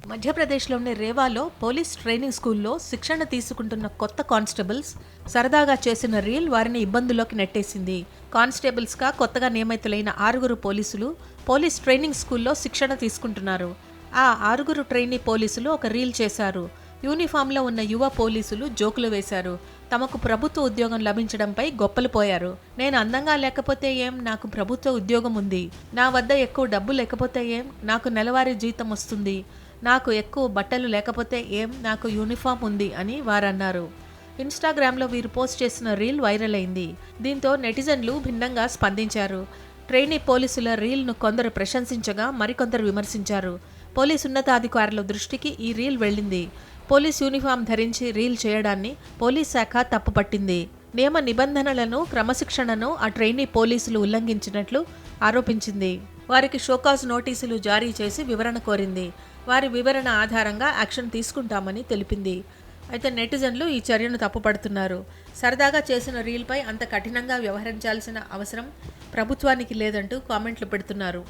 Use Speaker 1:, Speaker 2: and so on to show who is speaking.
Speaker 1: మధ్యప్రదేశ్లోని రేవాలో police training స్కూల్లో శిక్షణ తీసుకుంటున్న కొత్త కానిస్టేబుల్స్ సరదాగా చేసిన రీల్ వారిని ఇబ్బందుల్లోకి నెట్టేసింది. కానిస్టేబుల్స్గా కొత్తగా నియమితులైన 6 పోలీసులు పోలీస్ ట్రైనింగ్ స్కూల్లో శిక్షణ తీసుకుంటున్నారు. ఆ 6 ట్రైనీ పోలీసులు ఒక రీల్ చేశారు. యూనిఫామ్లో ఉన్న యువ పోలీసులు జోకులు వేశారు. తమకు ప్రభుత్వ ఉద్యోగం లభించడంపై గొప్పలు పోయారు. నేను అందంగా లేకపోతే ఏం, నాకు ప్రభుత్వ ఉద్యోగం ఉంది. నా వద్ద ఎక్కువ డబ్బు లేకపోతే ఏం, నాకు నెలవారీ జీతం వస్తుంది. నాకు ఎక్కువ బట్టలు లేకపోతే ఏం, నాకు యూనిఫామ్ ఉంది అని వారన్నారు. ఇన్స్టాగ్రామ్లో వీరు పోస్ట్ చేసిన రీల్ వైరల్ అయింది. దీంతో నెటిజన్లు భిన్నంగా స్పందించారు. ట్రైనీ పోలీసుల రీల్ను కొందరు ప్రశంసించగా మరికొందరు విమర్శించారు. పోలీసు ఉన్నతాధికారుల దృష్టికి ఈ రీల్ వెళ్ళింది. పోలీస్ యూనిఫామ్ ధరించి రీల్ చేయడాన్ని పోలీస్ శాఖ తప్పుపట్టింది. నియమ నిబంధనలను, క్రమశిక్షణను ఆ ట్రైనీ పోలీసులు ఉల్లంఘించినట్లు ఆరోపించింది. వారికి షోకాజ్ నోటీసులు జారీ చేసి వివరణ కోరింది. వారి వివరణ ఆధారంగా యాక్షన్ తీసుకుంటామని తెలిపింది. అయితే నెటిజన్లు ఈ చర్యను తప్పుపడుతున్నారు. సరదాగా చేసిన రీల్పై అంత కఠినంగా వ్యవహరించాల్సిన అవసరం ప్రభుత్వానికి లేదంటూ కామెంట్లు పెడుతున్నారు.